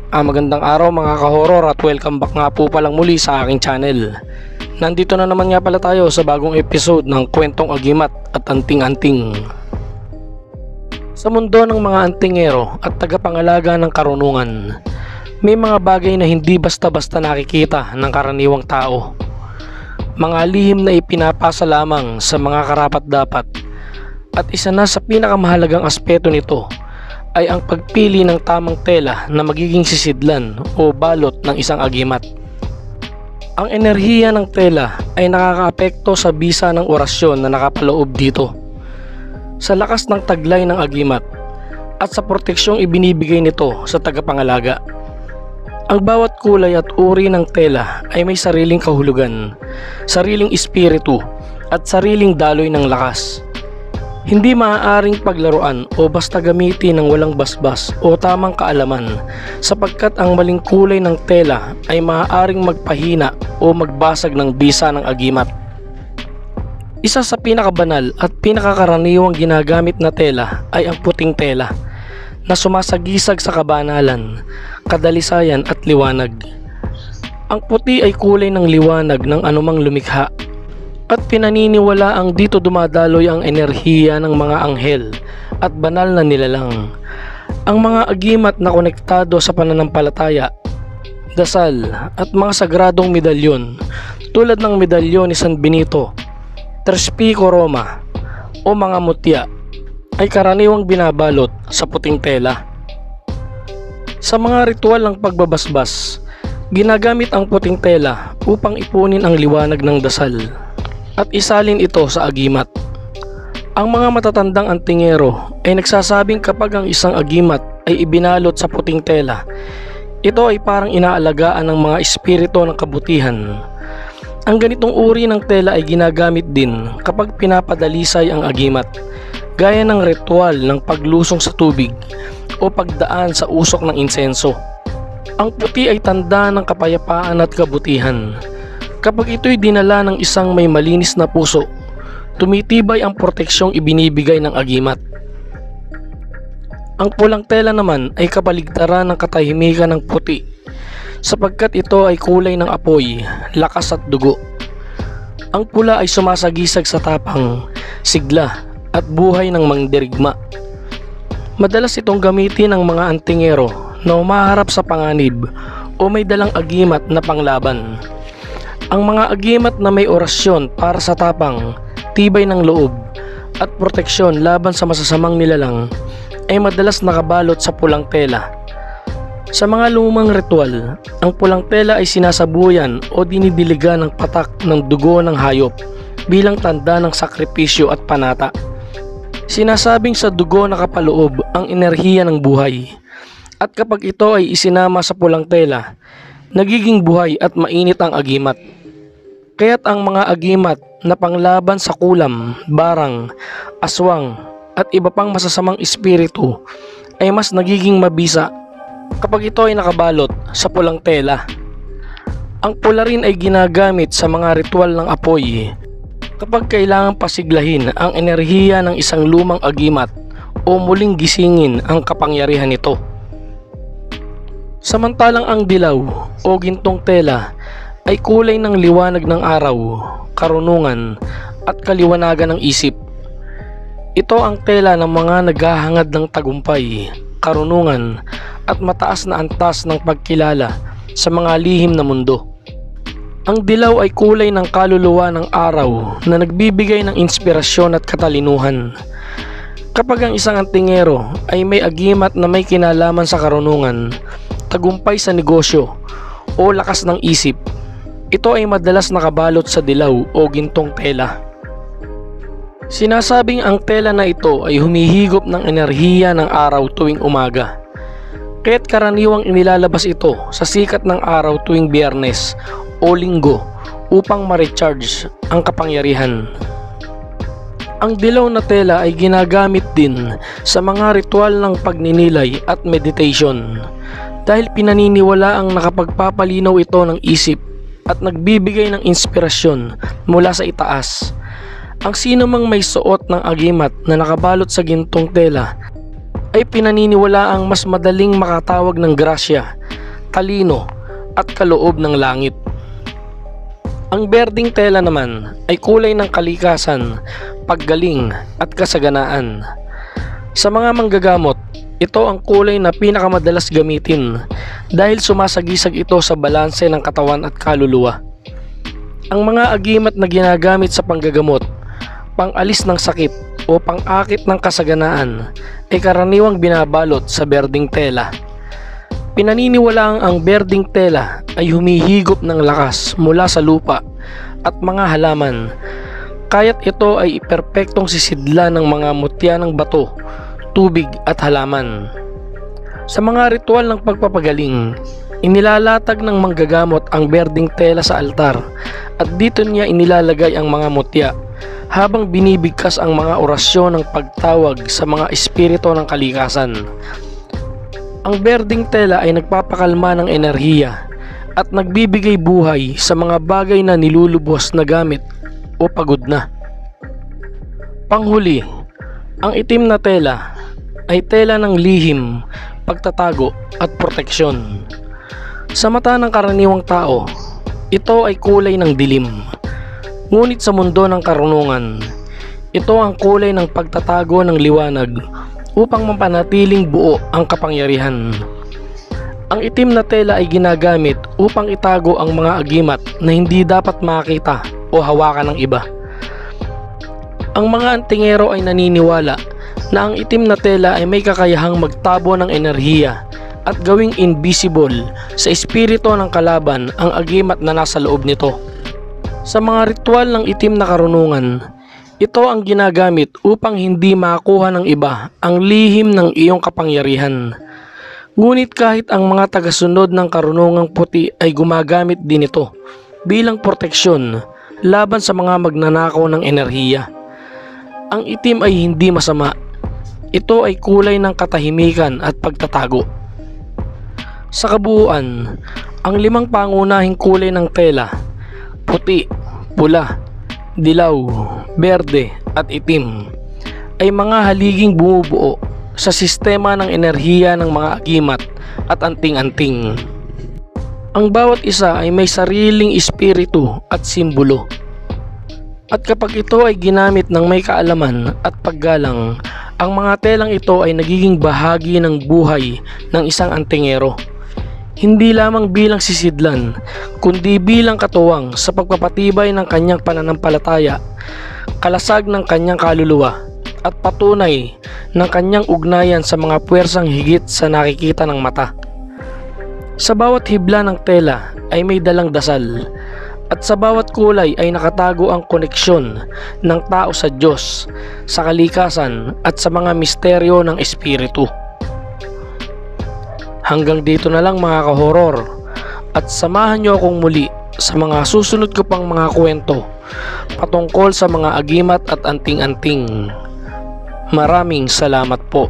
Magandang araw mga ka-horror at welcome back nga po palang muli sa aking channel. Nandito na naman nga pala tayo sa bagong episode ng Kwentong Agimat at Anting-Anting. Sa mundo ng mga antingero at tagapangalaga ng karunungan, may mga bagay na hindi basta-basta nakikita ng karaniwang tao. Mga lihim na ipinapasa lamang sa mga karapat-dapat, at isa na sa pinakamahalagang aspeto nito ay ang pagpili ng tamang tela na magiging sisidlan o balot ng isang agimat. Ang enerhiya ng tela ay nakakaapekto sa bisa ng orasyon na nakapaloob dito, sa lakas ng taglay ng agimat at sa proteksyong ibinibigay nito sa tagapangalaga. Ang bawat kulay at uri ng tela ay may sariling kahulugan, sariling espiritu at sariling daloy ng lakas. Hindi maaaring paglaruan o basta gamitin ng walang basbas o tamang kaalaman, sapagkat ang maling kulay ng tela ay maaaring magpahina o magbasag ng bisa ng agimat. Isa sa pinakabanal at pinakakaraniwang ginagamit na tela ay ang puting tela, na sumasagisag sa kabanalan, kadalisayan at liwanag. Ang puti ay kulay ng liwanag ng anumang lumikha, at pinaniniwalaang dito dumadaloy ang enerhiya ng mga anghel at banal na nilalang. Ang mga agimat na konektado sa pananampalataya, dasal at mga sagradong medalyon tulad ng medalyon ni San Benito, Tres Pico Roma o mga mutya ay karaniwang binabalot sa puting tela. Sa mga ritual ng pagbabasbas, ginagamit ang puting tela upang ipunin ang liwanag ng dasal at isalin ito sa agimat. Ang mga matatandang antingero ay nagsasabing kapag ang isang agimat ay ibinalot sa puting tela, ito ay parang inaalagaan ng mga espiritu ng kabutihan. Ang ganitong uri ng tela ay ginagamit din kapag pinapadalisay ang agimat, gaya ng ritual ng paglusong sa tubig o pagdaan sa usok ng insenso. Ang puti ay tanda ng kapayapaan at kabutihan. Kapag ito'y dinala ng isang may malinis na puso, tumitibay ang proteksyong ibinibigay ng agimat. Ang pulang tela naman ay kabaligtaran ng katahimikan ng puti, sapagkat ito ay kulay ng apoy, lakas at dugo. Ang pula ay sumasagisag sa tapang, sigla at buhay ng mangdirigma. Madalas itong gamitin ng mga antingero na umaharap sa panganib o may dalang agimat na panglaban. Ang mga agimat na may orasyon para sa tapang, tibay ng loob at proteksyon laban sa masasamang nilalang ay madalas nakabalot sa pulang tela. Sa mga lumang ritual, ang pulang tela ay sinasabuyan o dinidiligan ng patak ng dugo ng hayop bilang tanda ng sakripisyo at panata. Sinasabing sa dugo nakapaloob ang enerhiya ng buhay, at kapag ito ay isinama sa pulang tela, nagiging buhay at mainit ang agimat. Kaya't ang mga agimat na panglaban sa kulam, barang, aswang at iba pang masasamang espiritu ay mas nagiging mabisa kapag ito ay nakabalot sa pulang tela. Ang pula rin ay ginagamit sa mga ritual ng apoy kapag kailangang pasiglahin ang enerhiya ng isang lumang agimat o muling gisingin ang kapangyarihan nito. Samantalang ang dilaw o gintong tela ay kulay ng liwanag ng araw, karunungan at kaliwanagan ng isip. Ito ang tela ng mga naghahangad ng tagumpay, karunungan at mataas na antas ng pagkilala sa mga lihim na mundo. Ang dilaw ay kulay ng kaluluwa ng araw na nagbibigay ng inspirasyon at katalinuhan. Kapag ang isang antingero ay may agimat na may kinalaman sa karunungan, tagumpay sa negosyo o lakas ng isip, ito ay madalas nakabalot sa dilaw o gintong tela. Sinasabing ang tela na ito ay humihigop ng enerhiya ng araw tuwing umaga, kaya't karaniwang inilalabas ito sa sikat ng araw tuwing Biyernes o Linggo upang ma-recharge ang kapangyarihan. Ang dilaw na tela ay ginagamit din sa mga ritual ng pagninilay at meditation, dahil pinaniniwala ang nakapagpapalinaw ito ng isip at nagbibigay ng inspirasyon mula sa itaas. Ang sino mang may suot ng agimat na nakabalot sa gintong tela ay pinaniniwalaang mas madaling makatawag ng grasya talino at kaloob ng langit. Ang berdeng tela naman ay kulay ng kalikasan, paggaling at kasaganaan. Sa mga manggagamot, ito ang kulay na pinakamadalas gamitin dahil sumasagisag ito sa balanse ng katawan at kaluluwa. Ang mga agimat na ginagamit sa panggagamot, pang-alis ng sakit o pang-akit ng kasaganaan ay karaniwang binabalot sa berdeng tela. Pinaniniwalaang ang berdeng tela ay humihigop ng lakas mula sa lupa at mga halaman, kaya't ito ay perpektong sisidla ng mga mutya ng bato, tubig at halaman. Sa mga ritual ng pagpapagaling, inilalatag ng manggagamot ang berdeng tela sa altar at dito niya inilalagay ang mga mutya habang binibigkas ang mga orasyon ng pagtawag sa mga espiritu ng kalikasan. Ang berdeng tela ay nagpapakalma ng enerhiya at nagbibigay buhay sa mga bagay na nilulubos na gamit o pagod na. Panghuli, ang itim na tela ay tela ng lihim, pagtatago at proteksyon. Sa mata ng karaniwang tao, ito ay kulay ng dilim. Ngunit sa mundo ng karunungan, ito ang kulay ng pagtatago ng liwanag upang mapanatiling buo ang kapangyarihan. Ang itim na tela ay ginagamit upang itago ang mga agimat na hindi dapat makita o hawakan ng iba. Ang mga antingero ay naniniwala na ang itim na tela ay may kakayahang magtabo ng enerhiya at gawing invisible sa espiritu ng kalaban ang agimat na nasa loob nito. Sa mga ritual ng itim na karunungan, ito ang ginagamit upang hindi makuha ng iba ang lihim ng iyong kapangyarihan. Ngunit kahit ang mga tagasunod ng karunungang puti ay gumagamit din ito bilang proteksyon laban sa mga magnanakaw ng enerhiya. Ang itim ay hindi masama. Ito ay kulay ng katahimikan at pagtatago. Sa kabuuan, ang 5 pangunahing kulay ng tela, puti, pula, dilaw, berde at itim, ay mga haliging bumubuo sa sistema ng enerhiya ng mga agimat at anting-anting. Ang bawat isa ay may sariling espiritu at simbolo. At kapag ito ay ginamit ng may kaalaman at paggalang, ang mga telang ito ay nagiging bahagi ng buhay ng isang antingero. Hindi lamang bilang sisidlan, kundi bilang katuwang sa pagpapatibay ng kanyang pananampalataya, kalasag ng kanyang kaluluwa, at patunay ng kanyang ugnayan sa mga puwersang higit sa nakikita ng mata. Sa bawat hibla ng tela ay may dalang dasal, at sa bawat kulay ay nakatago ang koneksyon ng tao sa Diyos, sa kalikasan at sa mga misteryo ng espiritu. Hanggang dito na lang mga kahoror, at samahan niyo akong muli sa mga susunod ko pang mga kwento patungkol sa mga agimat at anting-anting. Maraming salamat po.